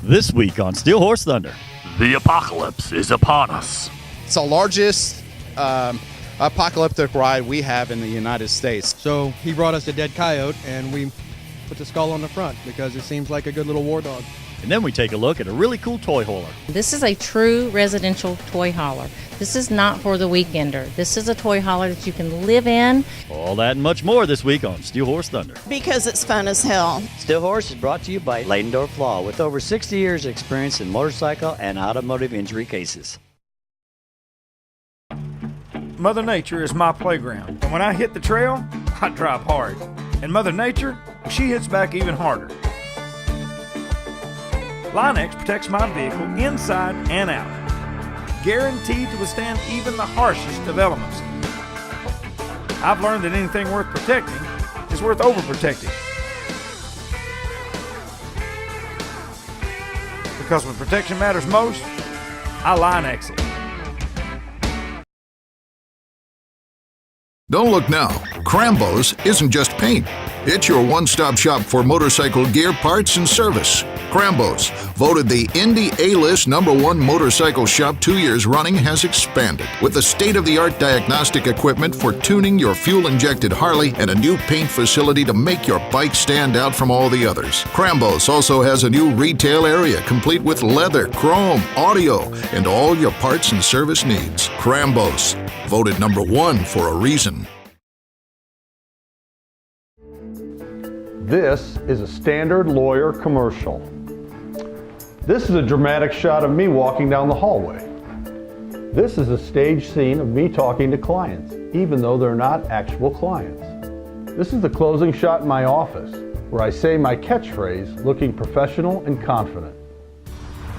This week on Steel Horse Thunder. The apocalypse is upon us. It's the largest apocalyptic ride we have in the United States. So he brought us a dead coyote, and we put the skull on the front because it seems like a good little war dog. And then we take a look at a really cool toy hauler. This is a true residential toy hauler. This is not for the weekender. This is a toy hauler that you can live in. All that and much more this week on Steel Horse Thunder. Because it's fun as hell. Steel Horse is brought to you by Laden Dorf Law with over 60 years experience in motorcycle and automotive injury cases. Mother Nature is my playground, and when I hit the trail, I drive hard. And Mother Nature, she hits back even harder. Lonex protects my vehicle inside and out, guaranteed to withstand even the harshest of elements. I've learned that anything worth protecting is worth overprotecting. Because when protection matters most, I Lonex it. Don't look now. Krembos isn't just paint. It's your one-stop shop for motorcycle gear, parts, and service. Krembos, voted the Indy A-List #1 motorcycle shop 2 years running, has expanded with the state-of-the-art diagnostic equipment for tuning your fuel-injected Harley and a new paint facility to make your bike stand out from all the others. Krembos also has a new retail area complete with leather, chrome, audio, and all your parts and service needs. Krembos, voted #1 for a reason. This is a standard lawyer commercial. This is a dramatic shot of me walking down the hallway. This is a stage scene of me talking to clients, even though they're not actual clients. This is the closing shot in my office, where I say my catchphrase, looking professional and confident.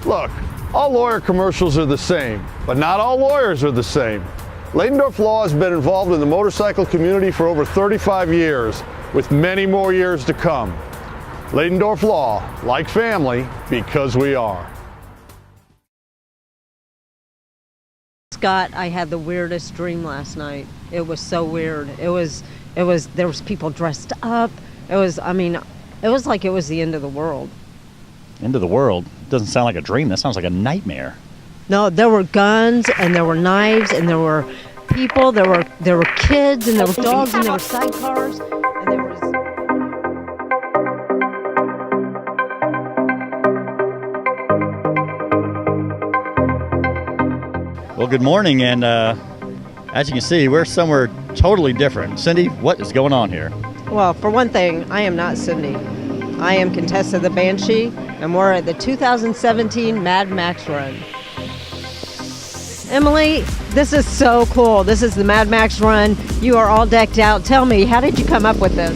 Look, all lawyer commercials are the same, but not all lawyers are the same. Laden Dorf Law has been involved in the motorcycle community for over 35 years, with many more years to come. Laden Dorf Law, like family, because we are. Scott, I had the weirdest dream last night. It was so weird. There was people dressed up. It was like it was the end of the world. End of the world? Doesn't sound like a dream. That sounds like a nightmare. No, there were guns and there were knives and there were people, there were kids and there were dogs and there were sidecars and there was... Well, good morning, and as you can see, we're somewhere totally different. Cindy, what is going on here? Well, for one thing, I am not Cindy. I am Contessa the Banshee, and we're at the 2017 Mad Max run. Emily, this is so cool. This is the Mad Max run. You are all decked out. Tell me, how did you come up with this?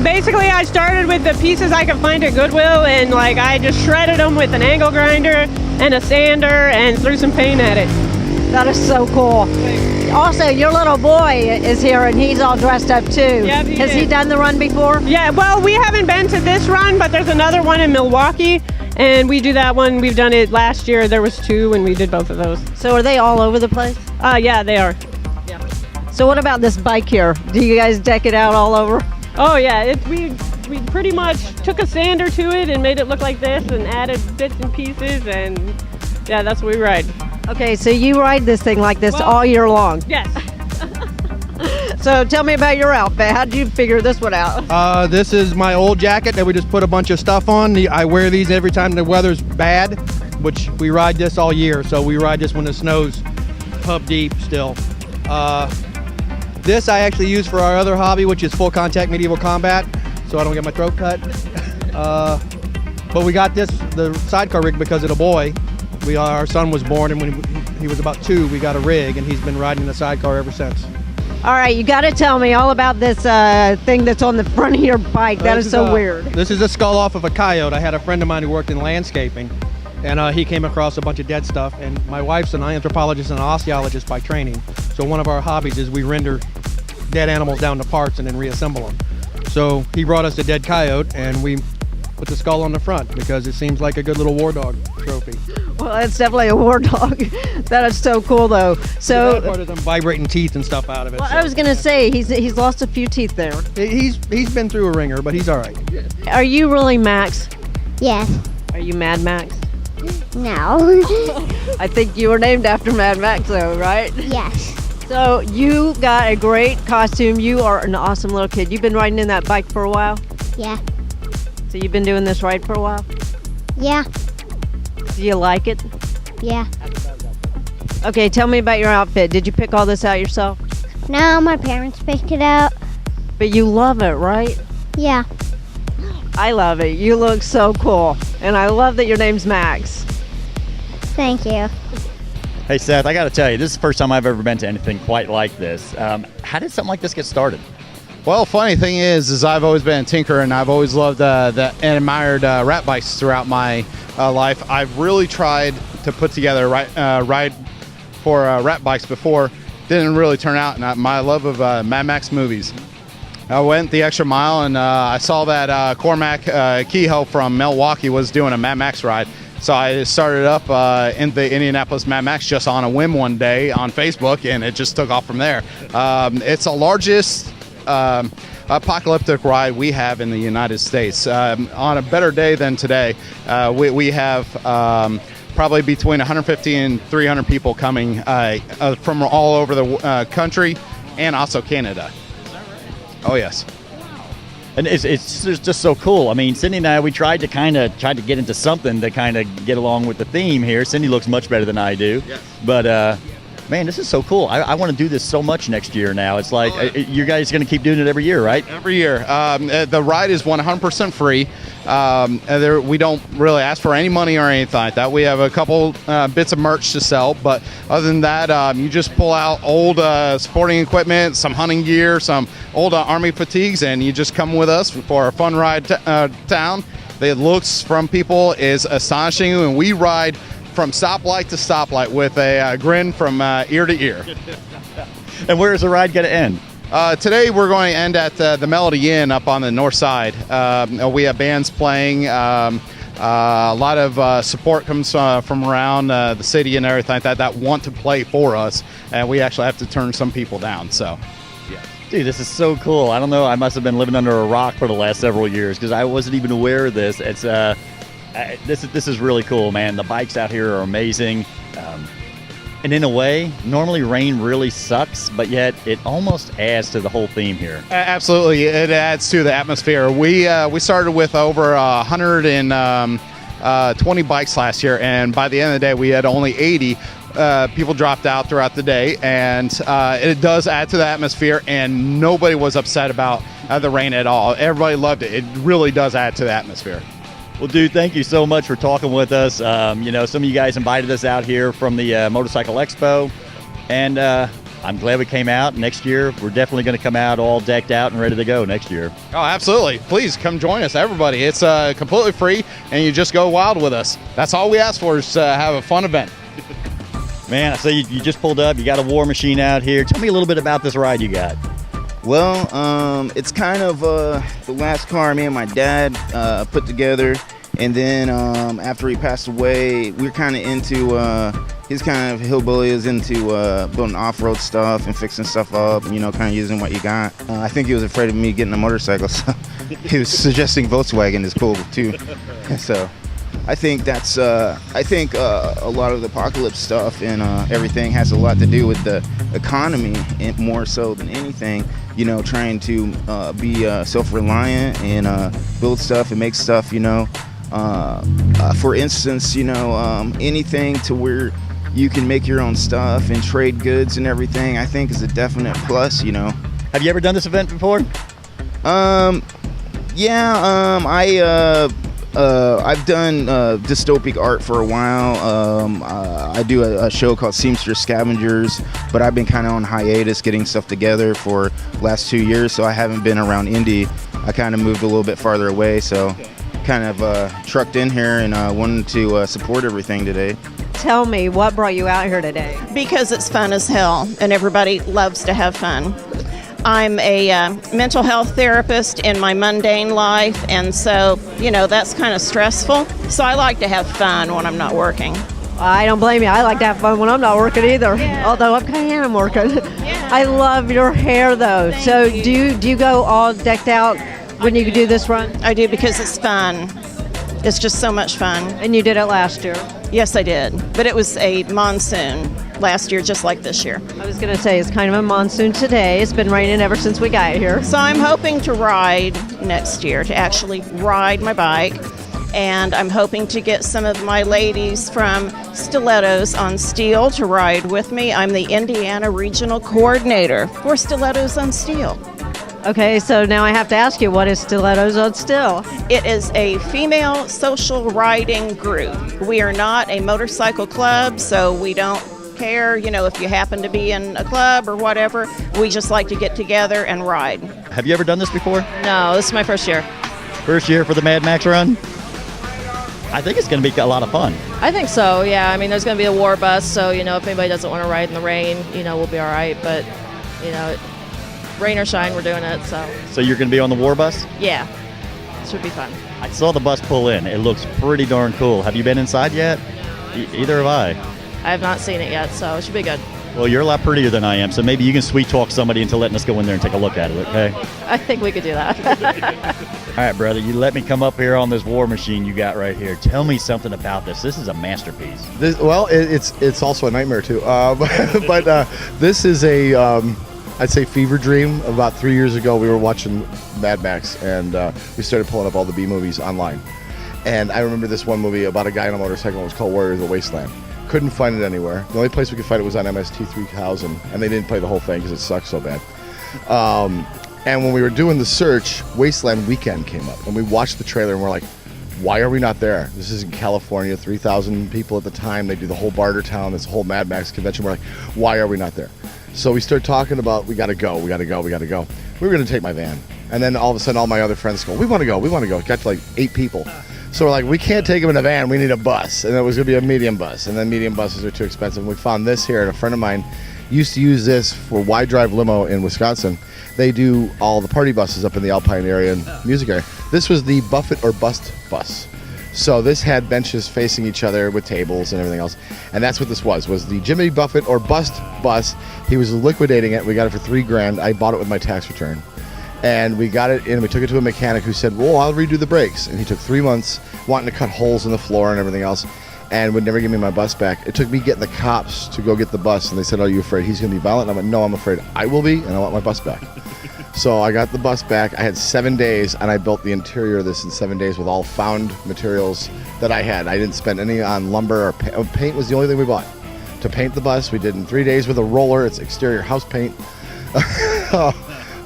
Basically, I started with the pieces I could find at Goodwill, and I just shredded them with an angle grinder and a sander and threw some paint at it. That is so cool. Also, your little boy is here, and he's all dressed up too. Yep, Has he done the run before? Yeah, well, we haven't been to this run, but there's another one in Milwaukee, and we do that one. We've done it last year. There was 2, and we did both of those. So are they all over the place? Yeah, they are. Yeah. So what about this bike here? Do you guys deck it out all over? Oh, yeah. We pretty much took a sander to it and made it look like this and added bits and pieces, and yeah, that's what we ride. Okay, so you ride this thing like this all year long? Yes. So tell me about your outfit. How did you figure this one out? This is my old jacket that we just put a bunch of stuff on. I wear these every time the weather's bad, which we ride this all year. So we ride this when the snow's pub deep still. This I actually use for our other hobby, which is full contact medieval combat, so I don't get my throat cut. But we got the sidecar rig because of the boy. Our son was born, and when he was about 2, we got a rig, and he's been riding the sidecar ever since. All right, you got to tell me all about this thing that's on the front of your bike. That is so weird. This is a skull off of a coyote. I had a friend of mine who worked in landscaping, and he came across a bunch of dead stuff. And my wife's an anthropologist and an osteologist by training, so one of our hobbies is we render dead animals down to parts and then reassemble them. So he brought us a dead coyote, and we put the skull on the front because it seems like a good little war dog trophy. Well, it's definitely a war dog. That is so cool, though. So part of them vibrating teeth and stuff out of it. Well, I was gonna say he's lost a few teeth there. He's been through a ringer, but he's all right. Are you really Max? Yes. Are you Mad Max? No. I think you were named after Mad Max, though, right? Yes. So you got a great costume. You are an awesome little kid. You've been riding in that bike for a while? Yeah. So you've been doing this ride for a while? Yeah. Do you like it? Yeah. Okay, tell me about your outfit. Did you pick all this out yourself? No, my parents picked it out. But you love it, right? Yeah. I love it. You look so cool. And I love that your name's Max. Thank you. Hey, Seth, I got to tell you, this is the first time I've ever been to anything quite like this. How did something like this get started? Well, funny thing is I've always been a tinker, and I've always loved and admired rat bikes throughout my life. I've really tried to put together a ride for rat bikes before. Didn't really turn out, and my love of Mad Max movies. I went the extra mile, and I saw that Cormac Kehoe from Milwaukee was doing a Mad Max ride. So I started up in the Indianapolis Mad Max just on a whim one day on Facebook, and it just took off from there. It's the largest apocalyptic ride we have in the United States. On a better day than today, we have probably between 150 and 300 people coming from all over the country and also Canada. Is that right? Oh, yes. And it's just so cool. I mean, Cindy and I, we tried to get into something to kind of get along with the theme here. Cindy looks much better than I do. Yes. But, man, this is so cool. I want to do this so much next year now. It's like, you guys going to keep doing it every year, right? Every year. The ride is 100% free. We don't really ask for any money or anything like that. We have a couple bits of merch to sell, but other than that, you just pull out old sporting equipment, some hunting gear, some old Army fatigues, and you just come with us for a fun ride town. The looks from people is astonishing, and we ride from stoplight to stoplight with a grin from ear to ear. And where is the ride going to end? Today we're going to end at the Melody Inn up on the north side. We have bands playing. A lot of support comes from around the city and everything like that want to play for us, and we actually have to turn some people down. So, yeah. Dude, this is so cool. I don't know. I must have been living under a rock for the last several years because I wasn't even aware of this. It's this is really cool, man. The bikes out here are amazing. And in a way, normally rain really sucks, but yet it almost adds to the whole theme here. Absolutely, it adds to the atmosphere. We started with over 120 bikes last year, and by the end of the day, we had only 80. People dropped out throughout the day, and it does add to the atmosphere, and nobody was upset about the rain at all. Everybody loved it. It really does add to the atmosphere. Well, dude, thank you so much for talking with us. Some of you guys invited us out here from the Motorcycle Expo, and I'm glad we came out. Next year, we're definitely going to come out all decked out and ready to go next year. Oh, absolutely. Please come join us, everybody. It's completely free, and you just go wild with us. That's all we ask for is to have a fun event. Man, I say you just pulled up. You got a War Machine out here. Tell me a little bit about this ride you got. Well, it's kind of the last car me and my dad put together, and then after he passed away, we were kind of into his kind of hillbilly is into building off-road stuff and fixing stuff up, and kind of using what you got. I think he was afraid of me getting a motorcycle, so he was suggesting Volkswagen is cool too. So I think that's a lot of the apocalypse stuff and everything has a lot to do with the economy, and more so than anything. Trying to be self-reliant and build stuff and make stuff. For instance, anything to where you can make your own stuff and trade goods and everything, I think is a definite plus. Have you ever done this event before? Yeah. I've done dystopic art for a while. I do a show called Seamstress Scavengers, but I've been kind of on hiatus getting stuff together for the last 2 years, so I haven't been around Indy. I kind of moved a little bit farther away, so kind of trucked in here and wanted to support everything today. Tell me, what brought you out here today? Because it's fun as hell, and everybody loves to have fun. I'm a mental health therapist in my mundane life, and so, that's kind of stressful. So I like to have fun when I'm not working. I don't blame you. I like to have fun when I'm not working either, although I kind of am working. Yeah. I love your hair, though. Thank you. Do you go all decked out when you do this run? I do, because it's fun. It's just so much fun. And you did it last year? Yes, I did. But it was a monsoon last year, just like this year. I was going to say, it's kind of a monsoon today. It's been raining ever since we got here. So I'm hoping to ride next year, to actually ride my bike. And I'm hoping to get some of my ladies from Stilettos on Steel to ride with me. I'm the Indiana Regional Coordinator for Stilettos on Steel. Okay, so now I have to ask you, what is Stilettos on Steel? It is a female social riding group. We are not a motorcycle club, so we don't care, if you happen to be in a club or whatever. We just like to get together and ride. Have you ever done this before? No, this is my first year. First year for the Mad Max run? I think it's going to be a lot of fun. I think so, yeah. I mean, there's going to be a war bus, so, if anybody doesn't want to ride in the rain, we'll be all right. But, rain or shine, we're doing it, so. So you're going to be on the war bus? Yeah, should be fun. I saw the bus pull in. It looks pretty darn cool. Have you been inside yet? Either have I. I have not seen it yet, so it should be good. Well, you're a lot prettier than I am, so maybe you can sweet talk somebody into letting us go in there and take a look at it, okay? I think we could do that. All right, brother, you let me come up here on this war machine you got right here. Tell me something about this. This is a masterpiece. It's also a nightmare too. But this is a, I'd say, fever dream. About 3 years ago, we were watching Mad Max, and we started pulling up all the B movies online. And I remember this one movie about a guy on a motorcycle. It was called Warriors of the Wasteland. Couldn't find it anywhere. The only place we could find it was on MST 3000, and they didn't play the whole thing because it sucked so bad. And when we were doing the search, Wasteland Weekend came up, and we watched the trailer, and we're like, why are we not there? This is in California, 3,000 people at the time. They do the whole Barter Town, this whole Mad Max convention. We're like, why are we not there? So we started talking about, we got to go. We were going to take my van. And then all of a sudden, all my other friends go, we want to go. It got to like 8 people. So we're like, we can't take them in a van, we need a bus. And it was going to be a medium bus. And then medium buses are too expensive. And we found this here, and a friend of mine used to use this for Wide Drive Limo in Wisconsin. They do all the party buses up in the Alpine area and music area. This was the Buffett or Bust bus. So this had benches facing each other with tables and everything else. And that's what this was the Jimmy Buffett or Bust bus. He was liquidating it. We got it for $3,000. I bought it with my tax return. And we got it in, we took it to a mechanic who said, well, I'll redo the brakes. And he took 3 months wanting to cut holes in the floor and everything else, and would never give me my bus back. It took me getting the cops to go get the bus, and they said, are you afraid he's going to be violent? And I went, no, I'm afraid I will be, and I want my bus back. So I got the bus back. I had 7 days, and I built the interior of this in 7 days with all found materials that I had. I didn't spend any on lumber or paint. Paint was the only thing we bought. To paint the bus, we did in 3 days with a roller. It's exterior house paint.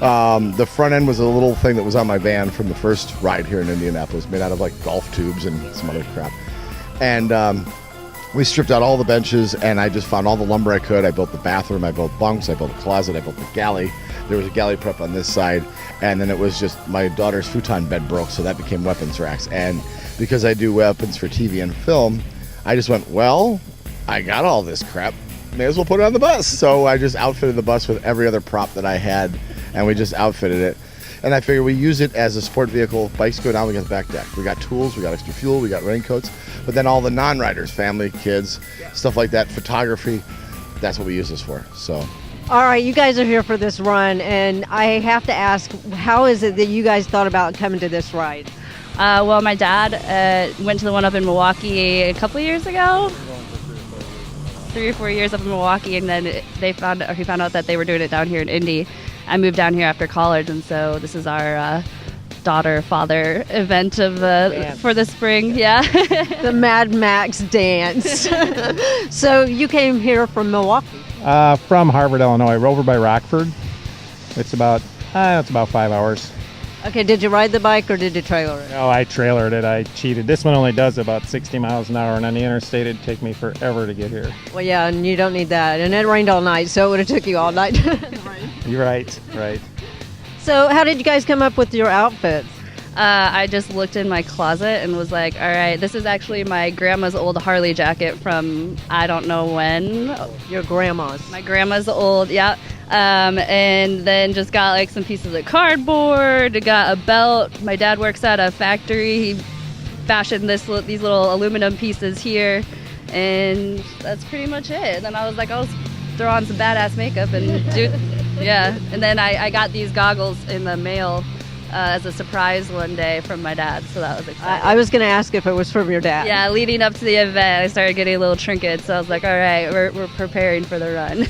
The front end was a little thing that was on my van from the first ride here in Indianapolis, made out of like golf tubes and some other crap. And we stripped out all the benches, and I just found all the lumber I could. I built the bathroom, I built bunks, I built a closet, I built the galley. There was a galley prep on this side, and then it was just my daughter's futon bed broke, so that became weapons racks. And because I do weapons for TV and film, I just went, well, I got all this crap, may as well put it on the bus. So I just outfitted the bus with every other prop that I had, and we just outfitted it. And I figured we use it as a sport vehicle. Bikes go down, we got the back deck. We got tools, we got extra fuel, we got raincoats. But then all the non-riders, family, kids, stuff like that, photography, that's what we use this for. So. All right, you guys are here for this run, and I have to ask, how is it that you guys thought about coming to this ride? Well, my dad went to the one up in Milwaukee a couple years ago. 3 or 4 years up in Milwaukee, and then he found out that they were doing it down here in Indy. I moved down here after college, and so this is our daughter-father event for the spring. Yeah, the Mad Max dance. So you came here from Milwaukee? From Harvard, Illinois, over by Rockford. It's about 5 hours. Okay, did you ride the bike or did you trailer it? No, I trailered it. I cheated. This one only does about 60 miles an hour, and on the interstate it'd take me forever to get here. Well, yeah, and you don't need that. And it rained all night, so it would have took you all night. You're right. So how did you guys come up with your outfits? I just looked in my closet and was like, all right, this is actually my grandma's old Harley jacket from I don't know when. Your grandma's? My grandma's old, yeah. And then just got like some pieces of cardboard, got a belt. My dad works at a factory. He fashioned these little aluminum pieces here, and that's pretty much it. And then I was like, I'll throw on some badass makeup and do, yeah. And then I got these goggles in the mail as a surprise one day from my dad, so that was exciting. I was going to ask if it was from your dad. Yeah, leading up to the event, I started getting little trinkets, so I was like, all right, we're preparing for the run.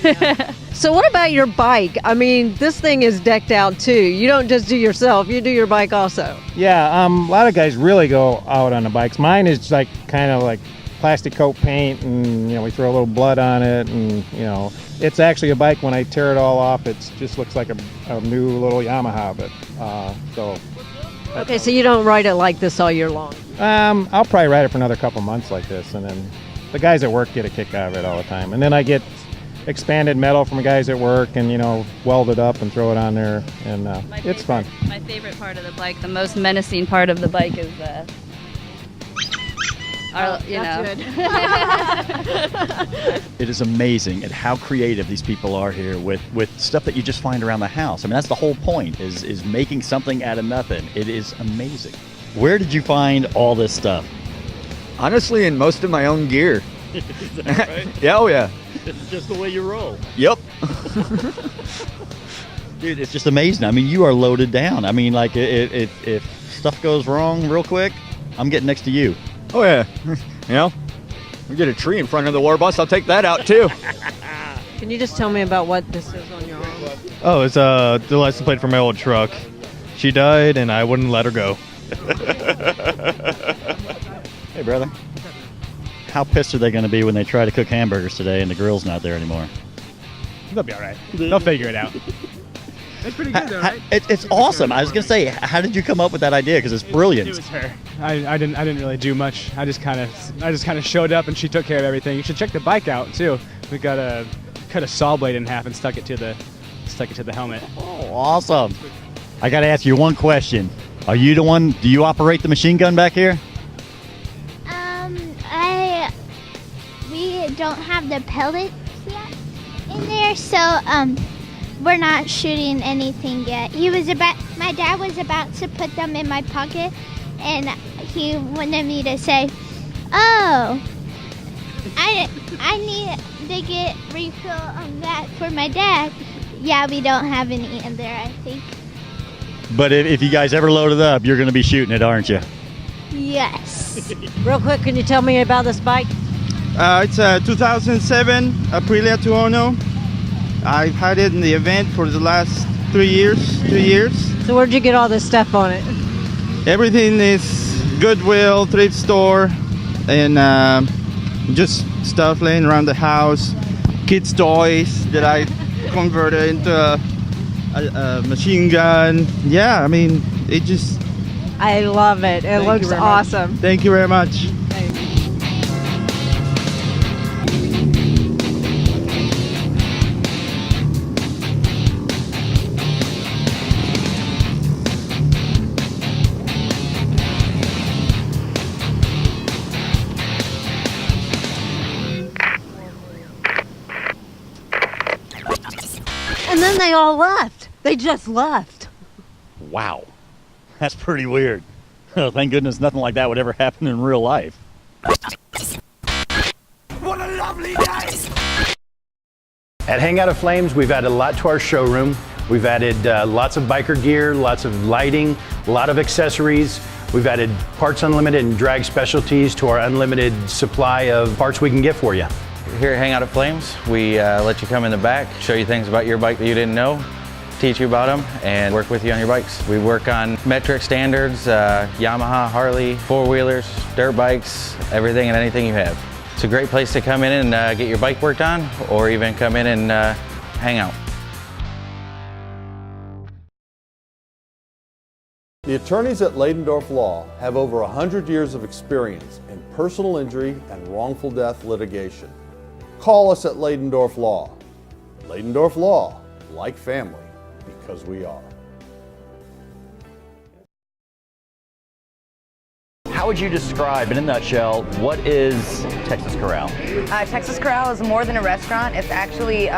So what about your bike? I mean, this thing is decked out too. You don't just do yourself, you do your bike also. Yeah, a lot of guys really go out on the bikes. Mine is like kind of like plastic coat paint, and we throw a little blood on it, and it's actually a bike. When I tear it all off, it just looks like a new little Yamaha. But Okay, so you don't ride it like this all year long? I'll probably ride it for another couple months like this, and then the guys at work get a kick out of it all the time. And then I get expanded metal from guys at work, and weld it up and throw it on there, and it's fun. My favorite part of the bike, the most menacing part of the bike, is It is amazing at how creative these people are here with stuff that you just find around the house. I mean, that's the whole point, is making something out of nothing. It is amazing. Where did you find all this stuff? Honestly, in most of my own gear. Is that right? Yeah, oh yeah. It's just the way you roll. Yep. Dude, it's just amazing. I mean, you are loaded down. I mean, like, if stuff goes wrong real quick, I'm getting next to you. Oh yeah. We get a tree in front of the war bus, I'll take that out too. Can you just tell me about what this is on your arm? Oh, it's the license plate for my old truck. She died and I wouldn't let her go. Hey, brother. How pissed are they going to be when they try to cook hamburgers today and the grill's not there anymore? They'll be all right. They'll figure it out. It's pretty good though, right? It's awesome. I was going to say, how did you come up with that idea? Because it's brilliant. It was her. I didn't really do much. I just kind of showed up and she took care of everything. You should check the bike out too. We got cut a saw blade in half and stuck it to the helmet. Oh, awesome. I got to ask you one question. Are you the one? Do you operate the machine gun back here? We don't have the pellets yet in there, so we're not shooting anything yet. My dad was about to put them in my pocket, and he wanted me to say, "Oh, I need to get refill on that for my dad." Yeah, we don't have any in there, I think. But if you guys ever load it up, you're going to be shooting it, aren't you? Yes. Real quick, can you tell me about this bike? It's a 2007 Aprilia Tuono. I've had it in the event for the last 2 years. So where'd you get all this stuff on it? Everything is Goodwill, thrift store, and just stuff laying around the house. Kids' toys that I converted into a machine gun. Yeah, I mean, it just... I love it. It looks awesome. Thank you very much. And then they all left. They just left. Wow. That's pretty weird. Oh, thank goodness nothing like that would ever happen in real life. What a lovely day! At Hangout of Flames, we've added a lot to our showroom. We've added lots of biker gear, lots of lighting, a lot of accessories. We've added Parts Unlimited and drag specialties to our unlimited supply of parts we can get for you. Here at Hangout of Flames, we let you come in the back, show you things about your bike that you didn't know, teach you about them, and work with you on your bikes. We work on metric standards, Yamaha, Harley, four-wheelers, dirt bikes, everything and anything you have. It's a great place to come in and get your bike worked on, or even come in and hang out. The attorneys at Laden Dorf Law have over 100 years of experience in personal injury and wrongful death litigation. Call us at Laden Dorf Law. Laden Dorf Law, like family, because we are. How would you describe, in a nutshell, what is Texas Corral? Texas Corral is more than a restaurant. It's actually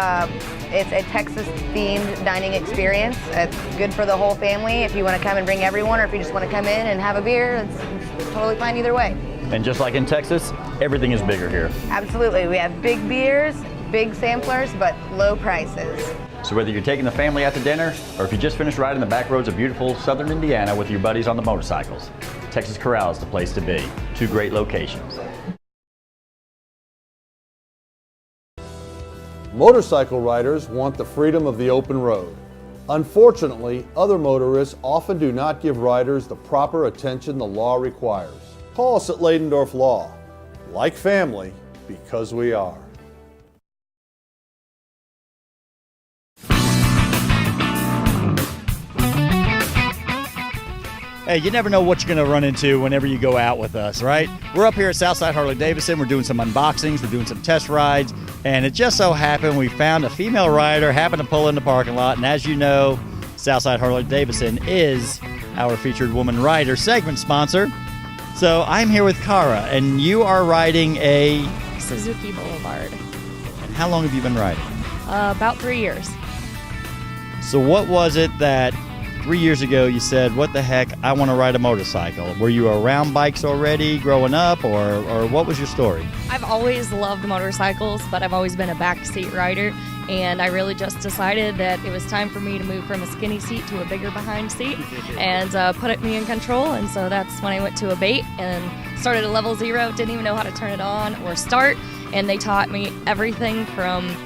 it's a Texas-themed dining experience. It's good for the whole family if you want to come and bring everyone, or if you just want to come in and have a beer. It's totally fine either way. And just like in Texas, everything is bigger here. Absolutely. We have big beers, big samplers, but low prices. So whether you're taking the family out to dinner, or if you just finished riding the back roads of beautiful southern Indiana with your buddies on the motorcycles, Texas Corral is the place to be. 2 great locations. Motorcycle riders want the freedom of the open road. Unfortunately, other motorists often do not give riders the proper attention the law requires. Call us at Laden Dorf Law. Like family, because we are. Hey, you never know what you're going to run into whenever you go out with us, right? We're up here at Southside Harley-Davidson. We're doing some unboxings. We're doing some test rides. And it just so happened we found a female rider, happened to pull in the parking lot. And as you know, Southside Harley-Davidson is our featured woman rider segment sponsor. So I'm here with Kara, and you are riding a Suzuki Boulevard. And how long have you been riding? About 3 years. So what was it that 3 years ago you said, what the heck, I want to ride a motorcycle? Were you around bikes already growing up, or what was your story? I've always loved motorcycles, but I've always been a backseat rider, and I really just decided that it was time for me to move from a skinny seat to a bigger behind seat and put me in control. And so that's when I went to Abate and started at level 0, didn't even know how to turn it on or start, and they taught me everything from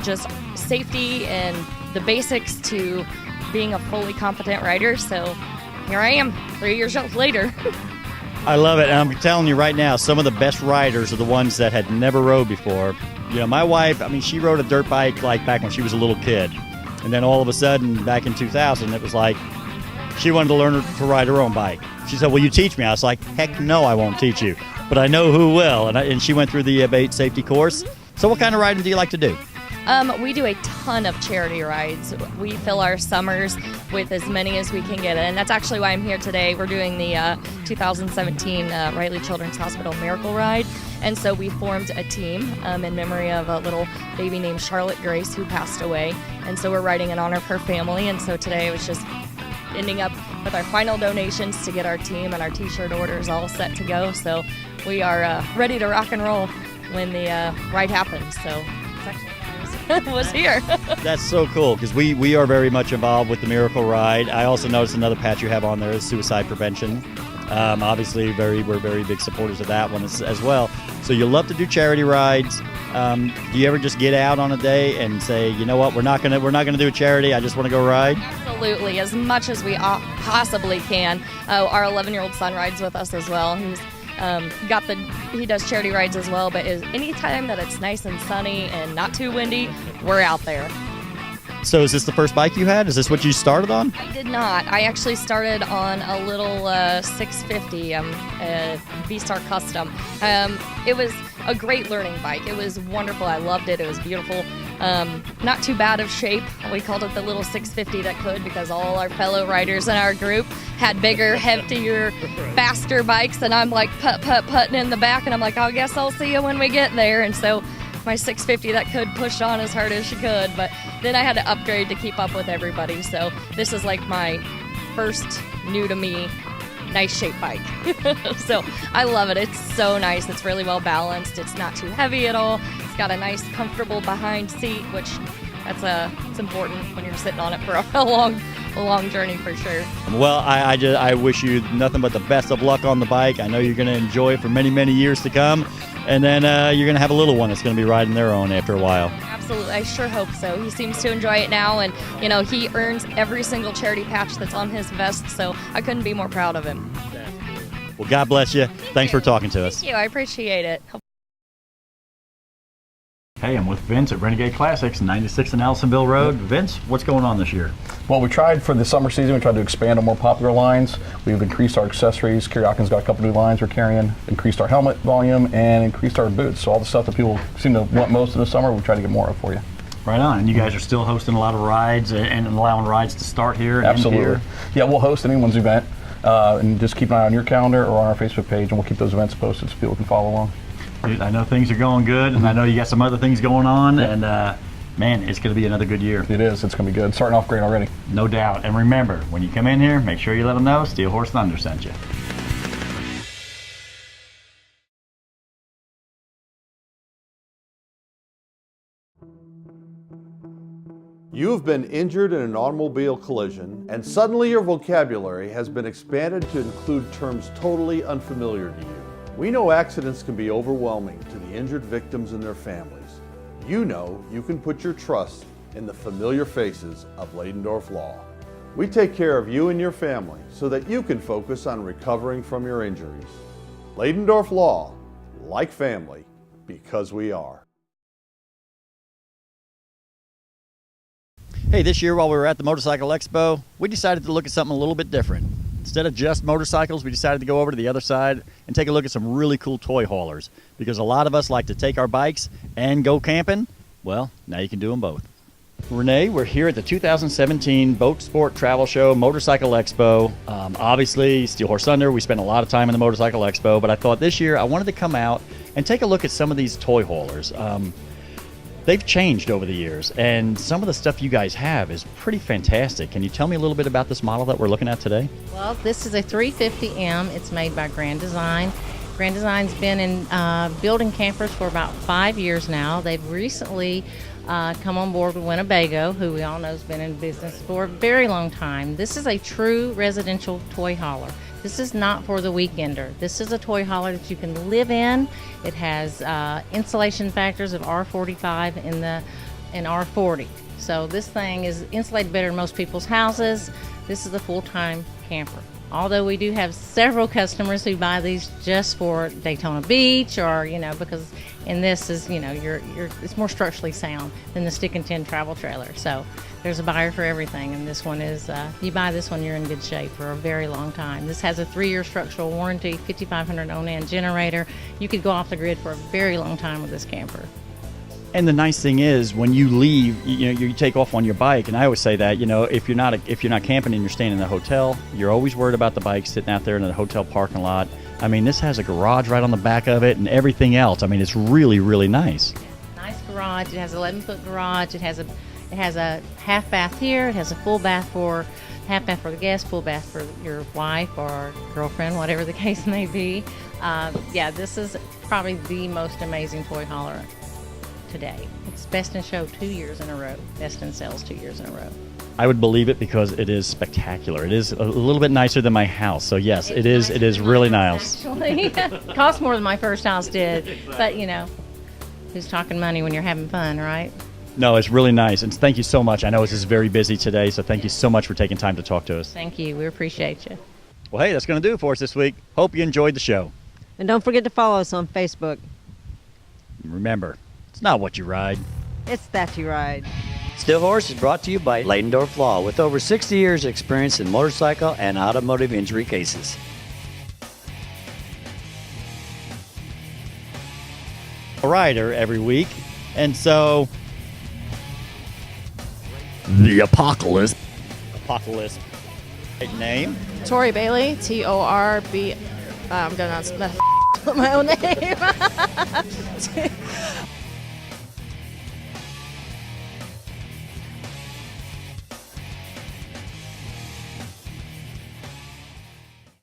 just safety and the basics to being a fully competent rider. So here I am 3 years later. I love it, and I'm telling you right now, some of the best riders are the ones that had never rode before. You know, my wife, I mean, she rode a dirt bike like back when she was a little kid, and then all of a sudden, back in 2000, it was like she wanted to learn to ride her own bike. She said, will you teach me? I was like, heck no, I won't teach you, but I know who will. And she went through the Abate safety course. So what kind of riding do you like to do? We do a ton of charity rides. We fill our summers with as many as we can get in. That's actually why I'm here today. We're doing the 2017 Riley Children's Hospital Miracle Ride. And so we formed a team in memory of a little baby named Charlotte Grace who passed away. And so we're riding in honor of her family. And so today it was just ending up with our final donations to get our team and our t-shirt orders all set to go. So we are ready to rock and roll when the ride happens. So it's actually was here. That's so cool, because we are very much involved with the Miracle Ride. I also noticed another patch you have on there is suicide prevention. Obviously, we're very big supporters of that one as well. So you love to do charity rides. Do you ever just get out on a day and say, you know what, we're not gonna do a charity, I just want to go ride? Absolutely, as much as we possibly can. Our 11-year-old son rides with us as well. He does charity rides as well, but anytime that it's nice and sunny and not too windy, we're out there. So is this the first bike you had? Is this what you started on? I did not. I actually started on a little 650 V-Star Custom. It was a great learning bike. It was wonderful. I loved it. It was beautiful. Not too bad of shape. We called it the little 650 that could, because all our fellow riders in our group had bigger, heftier, faster bikes, and I'm like putting in the back, and I'm like, I guess I'll see you when we get there. And so my 650 that could pushed on as hard as she could, but then I had to upgrade to keep up with everybody. So this is like my first new to me nice shape bike. So I love it. It's so nice. It's really well balanced. It's not too heavy at all. It's got a nice comfortable behind seat, which it's important when you're sitting on it for a long journey for sure. Well, I wish you nothing but the best of luck on the bike. I know you're going to enjoy it for many years to come, and then you're going to have a little one that's going to be riding their own after a while. Absolutely, I sure hope so. He seems to enjoy it now, and you know, he earns every single charity patch that's on his vest, so I couldn't be more proud of him. Well, God bless you. Thanks for talking to us. Thank you, I appreciate it. Hey, I'm with Vince at Renegade Classics, 96 and Allisonville Road. Vince, what's going on this year? Well, we tried for the summer season, we tried to expand on more popular lines. We've increased our accessories. Kiriakin's got a couple new lines we're carrying, increased our helmet volume, and increased our boots. So all the stuff that people seem to want most in the summer, we try to get more of for you. Right on. And you guys are still hosting a lot of rides and allowing rides to start here and Absolutely. end here? Yeah, we'll host anyone's event, and just keep an eye on your calendar or on our Facebook page, and we'll keep those events posted so people can follow along. I know things are going good, and I know you got some other things going on, and man, it's going to be another good year. It is. It's going to be good. Starting off great already. No doubt. And remember, when you come in here, make sure you let them know Steel Horse Thunder sent you. You have been injured in an automobile collision, and suddenly your vocabulary has been expanded to include terms totally unfamiliar to you. We know accidents can be overwhelming to the injured victims and their families. You know you can put your trust in the familiar faces of Laden Dorf Law. We take care of you and your family so that you can focus on recovering from your injuries. Laden Dorf Law, like family, because we are. Hey, this year while we were at the Motorcycle Expo, we decided to look at something a little bit different. Instead of just motorcycles, we decided to go over to the other side and take a look at some really cool toy haulers. Because a lot of us like to take our bikes and go camping. Well, now you can do them both. Renee, we're here at the 2017 Boat Sport Travel Show Motorcycle Expo. Obviously, Steel Horse Thunder, we spent a lot of time in the Motorcycle Expo, but I thought this year I wanted to come out and take a look at some of these toy haulers. They've changed over the years, and some of the stuff you guys have is pretty fantastic. Can you tell me a little bit about this model that we're looking at today? Well, this is a 350M. It's made by Grand Design. Grand Design's been in building campers for about 5 years now. They've recently come on board with Winnebago, who we all know has been in business for a very long time. This is a true residential toy hauler. This is not for the weekender. This is a toy hauler that you can live in. It has insulation factors of R45 in R40. So this thing is insulated better than most people's houses. This is a full-time camper. Although we do have several customers who buy these just for Daytona Beach, or because in this is it's more structurally sound than the stick and tin travel trailer. So there's a buyer for everything, and this one is you buy this one, you're in good shape for a very long time. This has a 3-year structural warranty, 5,500 onan generator. You could go off the grid for a very long time with this camper. And the nice thing is, when you leave, you take off on your bike, and I always say that, if you're not camping and you're staying in a hotel, you're always worried about the bike sitting out there in the hotel parking lot. I mean, this has a garage right on the back of it and everything else. I mean, it's really, really nice. Nice garage. It has an 11-foot garage. It has a half bath here. It has a full bath half bath for the guest, full bath for your wife or girlfriend, whatever the case may be. This is probably the most amazing toy hauler today. It's best in show 2 years in a row, best in sales 2 years in a row. I would believe it because it is spectacular. It is a little bit nicer than my house. So yes, it is really nice. Actually, it costs more than my first house did, but who's talking money when you're having fun, right? No, it's really nice, and thank you so much. I know this is very busy today, so thank you so much for taking time to talk to us. Thank you. We appreciate you. Well, hey, that's going to do it for us this week. Hope you enjoyed the show. And don't forget to follow us on Facebook. Remember, it's not what you ride. It's that you ride. Steel Horse is brought to you by Laden Dorf Law, with over 60 years experience in motorcycle and automotive injury cases. A rider every week, and so the Apocalyptic. Right name? Tori Bailey, Torb. I'm gonna mess my own name.